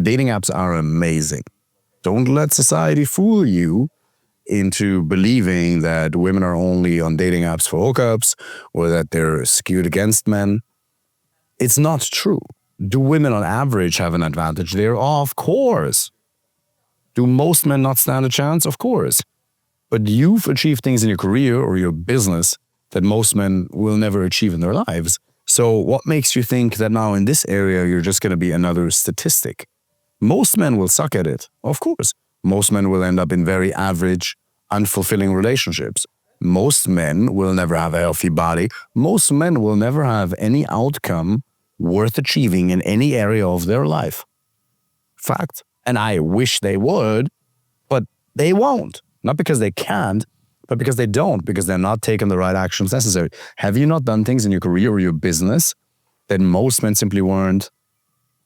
Dating apps are amazing. Don't let society fool you into believing that women are only on dating apps for hookups or that they're skewed against men. It's not true. Do women on average have an advantage there? Of course. Do most men not stand a chance? Of course. But you've achieved things in your career or your business that most men will never achieve in their lives. So what makes you think that now in this area you're just going to be another statistic? Most men will suck at it, of course. Most men will end up in very average, unfulfilling relationships. Most men will never have a healthy body. Most men will never have any outcome worth achieving in any area of their life. Fact. And I wish they would, but they won't. Not because they can't, but because they don't, because they're not taking the right actions necessary. Have you not done things in your career or your business that most men simply weren't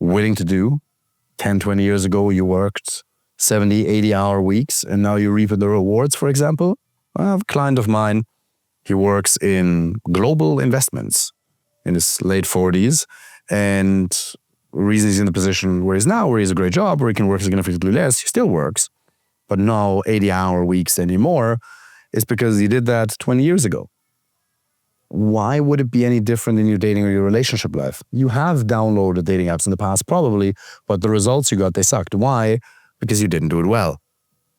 willing to do? 10, 20 years ago, you worked 70, 80-hour weeks, and now you reap the rewards, for example. I have a client of mine. He works in global investments in his late 40s, and the reason he's in the position where he's now, where he has a great job, where he can work significantly less, he still works, but no 80-hour weeks anymore, is because he did that 20 years ago. Why would it be any different in your dating or your relationship life? You have downloaded dating apps in the past, probably, but the results you got, they sucked. Why? Because you didn't do it well.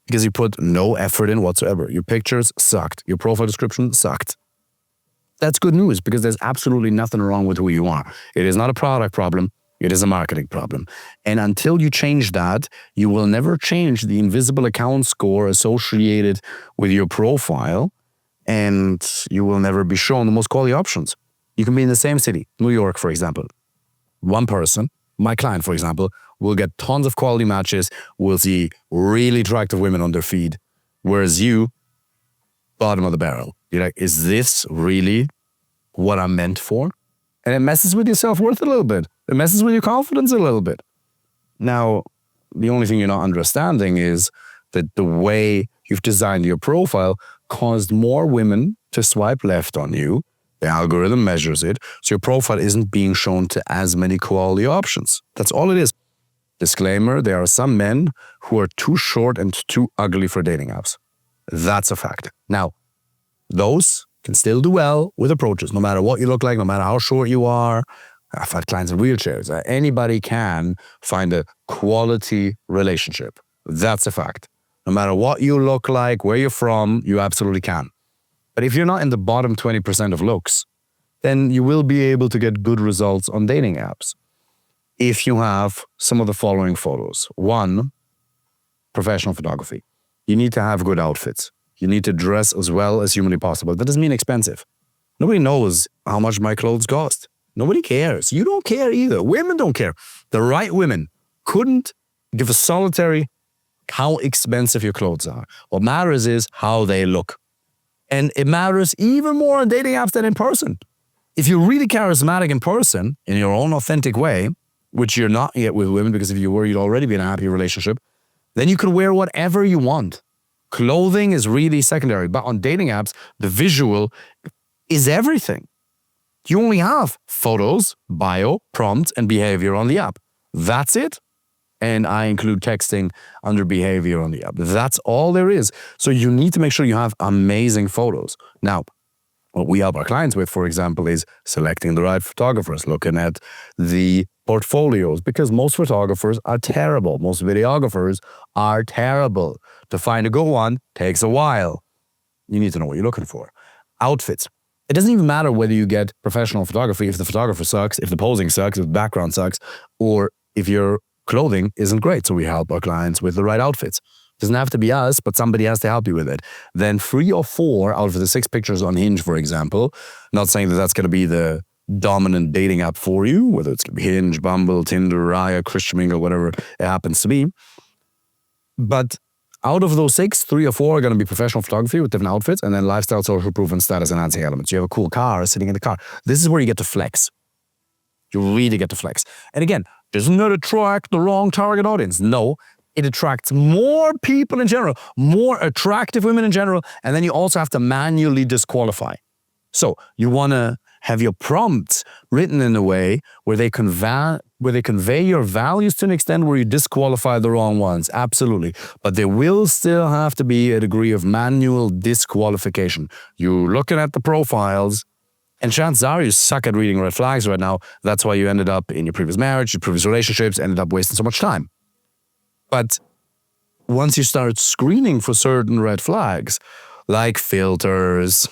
Because you put no effort in whatsoever. Your pictures sucked. Your profile description sucked. That's good news because there's absolutely nothing wrong with who you are. It is not a product problem. It is a marketing problem. And until you change that, you will never change the invisible account score associated with your profile, and you will never be shown the most quality options. You can be in the same city, New York, for example. One person, my client, for example, will get tons of quality matches, will see really attractive women on their feed, whereas you, bottom of the barrel. You're like, is this really what I'm meant for? And it messes with your self-worth a little bit. It messes with your confidence a little bit. Now, the only thing you're not understanding is that the way you've designed your profile caused more women to swipe left on you. The algorithm measures it, so your profile isn't being shown to as many quality options. That's all it is. Disclaimer, there are some men who are too short and too ugly for dating apps. That's a fact. Now, those can still do well with approaches, no matter what you look like, no matter how short you are. I've had clients in wheelchairs. Anybody can find a quality relationship. That's a fact. No matter what you look like, where you're from, you absolutely can. But if you're not in the bottom 20% of looks, then you will be able to get good results on dating apps. If you have some of the following photos. 1, professional photography. You need to have good outfits. You need to dress as well as humanly possible. That doesn't mean expensive. Nobody knows how much my clothes cost. Nobody cares. You don't care either. Women don't care. The right women couldn't give a solitary how expensive your clothes are. What matters is how they look. And it matters even more on dating apps than in person. If you're really charismatic in person, in your own authentic way, which you're not yet with women, because if you were, you'd already be in a happy relationship, then you can wear whatever you want. Clothing is really secondary, but on dating apps, the visual is everything. You only have photos, bio, prompt, and behavior on the app. That's it. And I include texting under behavior on the app. That's all there is. So you need to make sure you have amazing photos. Now, what we help our clients with, for example, is selecting the right photographers, looking at the portfolios, because most photographers are terrible. Most videographers are terrible. To find a good one takes a while. You need to know what you're looking for. Outfits. It doesn't even matter whether you get professional photography if the photographer sucks, if the posing sucks, if the background sucks, or if your clothing isn't great. So we help our clients with the right outfits. It doesn't have to be us, but somebody has to help you with it. Then 3 or 4 out of the 6 pictures on Hinge, for example, not saying that that's going to be the dominant dating app for you, whether it's going to be Hinge, Bumble, Tinder, Raya, Christian Mingle, whatever it happens to be. But out of those 6, 3 or 4 are going to be professional photography with different outfits, and then lifestyle, social proof, and status enhancing elements. You have a cool car sitting in the car. This is where you get to flex. You really get to flex. And again, doesn't that attract the wrong target audience? No, it attracts more people in general, more attractive women in general, and then you also have to manually disqualify. So you want to Have your prompts written in a way where they convey your values to an extent where you disqualify the wrong ones? Absolutely. But there will still have to be a degree of manual disqualification. You're looking at the profiles, and chances are you suck at reading red flags right now. That's why you ended up in your previous marriage, your previous relationships, ended up wasting so much time. But once you start screening for certain red flags, like filters,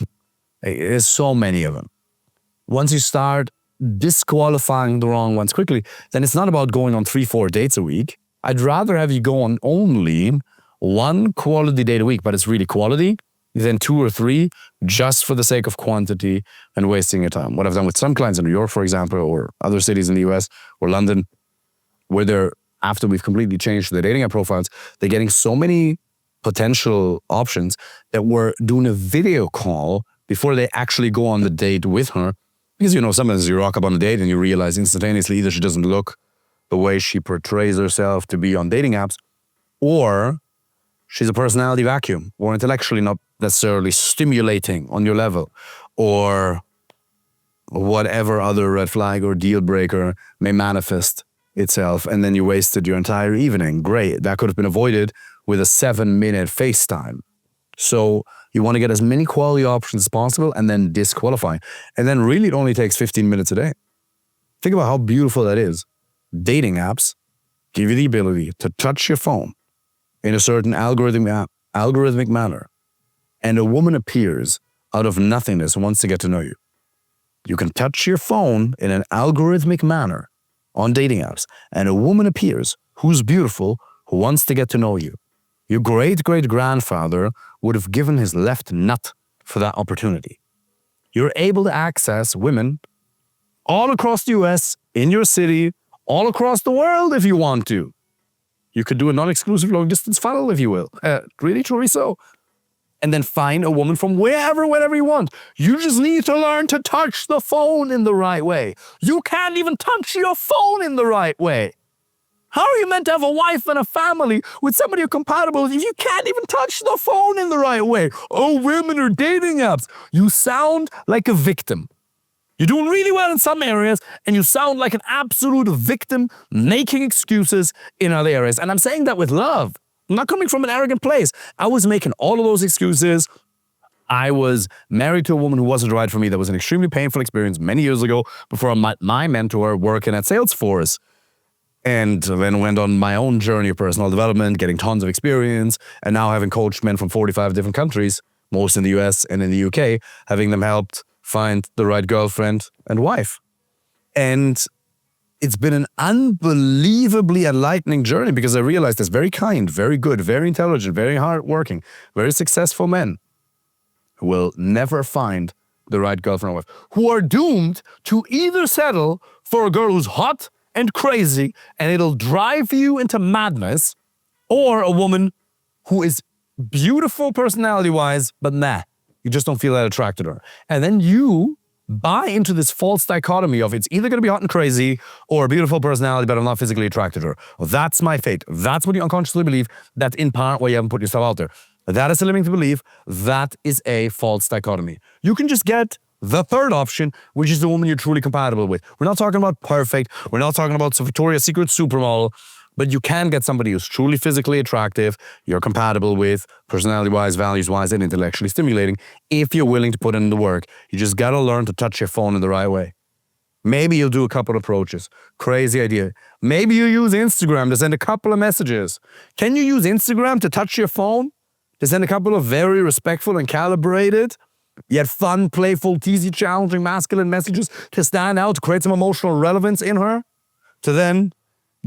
there's so many of them. Once you start disqualifying the wrong ones quickly, then it's not about going on 3-4 dates a week. I'd rather have you go on only one quality date a week, but it's really quality, than 2 or 3 just for the sake of quantity and wasting your time. What I've done with some clients in New York, for example, or other cities in the US or London, where after we've completely changed their dating app profiles, they're getting so many potential options that we're doing a video call before they actually go on the date with her. Because, sometimes you rock up on a date and you realize instantaneously either she doesn't look the way she portrays herself to be on dating apps, or she's a personality vacuum, or intellectually not necessarily stimulating on your level, or whatever other red flag or deal breaker may manifest itself, and then you wasted your entire evening. Great. That could have been avoided with a 7-minute FaceTime. So you want to get as many quality options as possible and then disqualify. And then really it only takes 15 minutes a day. Think about how beautiful that is. Dating apps give you the ability to touch your phone in a certain algorithmic manner, and a woman appears out of nothingness and wants to get to know you. You can touch your phone in an algorithmic manner on dating apps, and a woman appears who's beautiful, who wants to get to know you. Your great-great-grandfather would have given his left nut for that opportunity. You're able to access women all across the US, in your city, all across the world if you want to. You could do a non-exclusive long-distance funnel if you will. Really, truly so. And then find a woman from wherever, whenever you want. You just need to learn to touch the phone in the right way. You can't even touch your phone in the right way. How are you meant to have a wife and a family with somebody you're compatible with if you can't even touch the phone in the right way? Oh, women are dating apps. You sound like a victim. You're doing really well in some areas, and you sound like an absolute victim making excuses in other areas. And I'm saying that with love. I'm not coming from an arrogant place. I was making all of those excuses. I was married to a woman who wasn't right for me. That was an extremely painful experience many years ago before I met my mentor working at Salesforce. And then went on my own journey of personal development, getting tons of experience, and now having coached men from 45 different countries, most in the US and in the UK, having them helped find the right girlfriend and wife. And it's been an unbelievably enlightening journey because I realized there's very kind, very good, very intelligent, very hardworking, very successful men who will never find the right girlfriend or wife, who are doomed to either settle for a girl who's hot and crazy and it'll drive you into madness, or a woman who is beautiful personality-wise, but you just don't feel that attracted to her. And then you buy into this false dichotomy of it's either going to be hot and crazy or a beautiful personality, but I'm not physically attracted to her. Well, that's my fate. That's what you unconsciously believe. That's in part why you haven't put yourself out there. That is a limiting belief. That is a false dichotomy. You can just get the third option, which is the woman you're truly compatible with. We're not talking about perfect. We're not talking about Victoria's Secret supermodel. But you can get somebody who's truly physically attractive, you're compatible with, personality-wise, values-wise, and intellectually stimulating, if you're willing to put in the work. You just gotta learn to touch your phone in the right way. Maybe you'll do a couple of approaches. Crazy idea. Maybe you use Instagram to send a couple of messages. Can you use Instagram to touch your phone? To send a couple of very respectful and calibrated, yet fun, playful, teasy, challenging, masculine messages to stand out, to create some emotional relevance in her? To then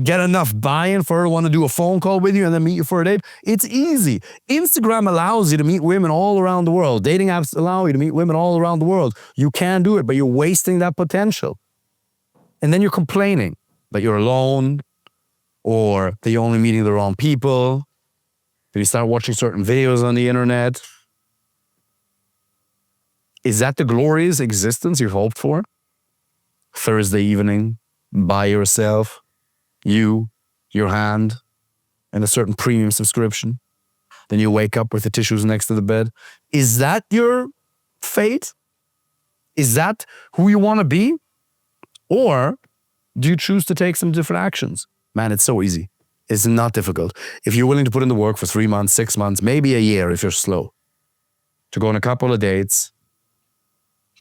get enough buy-in for her to want to do a phone call with you and then meet you for a date? It's easy. Instagram allows you to meet women all around the world. Dating apps allow you to meet women all around the world. You can do it, but you're wasting that potential. And then you're complaining that you're alone, or that you're only meeting the wrong people, that you start watching certain videos on the internet. Is that the glorious existence you've hoped for? Thursday evening, by yourself, you, your hand, and a certain premium subscription. Then you wake up with the tissues next to the bed. Is that your fate? Is that who you want to be? Or do you choose to take some different actions? Man, it's so easy. It's not difficult. If you're willing to put in the work for 3 months, 6 months, maybe a year if you're slow, to go on a couple of dates,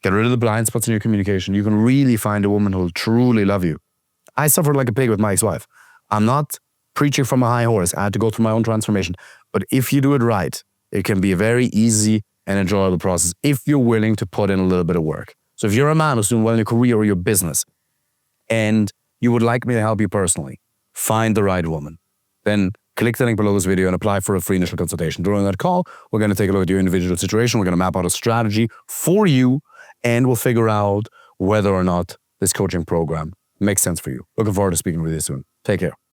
get rid of the blind spots in your communication, you can really find a woman who will truly love you. I suffered like a pig with my ex-wife. I'm not preaching from a high horse. I had to go through my own transformation. But if you do it right, it can be a very easy and enjoyable process if you're willing to put in a little bit of work. So if you're a man who's doing well in your career or your business, and you would like me to help you personally, find the right woman, then click the link below this video and apply for a free initial consultation. During that call, we're going to take a look at your individual situation. We're going to map out a strategy for you, and we'll figure out whether or not this coaching program makes sense for you. Looking forward to speaking with you soon. Take care.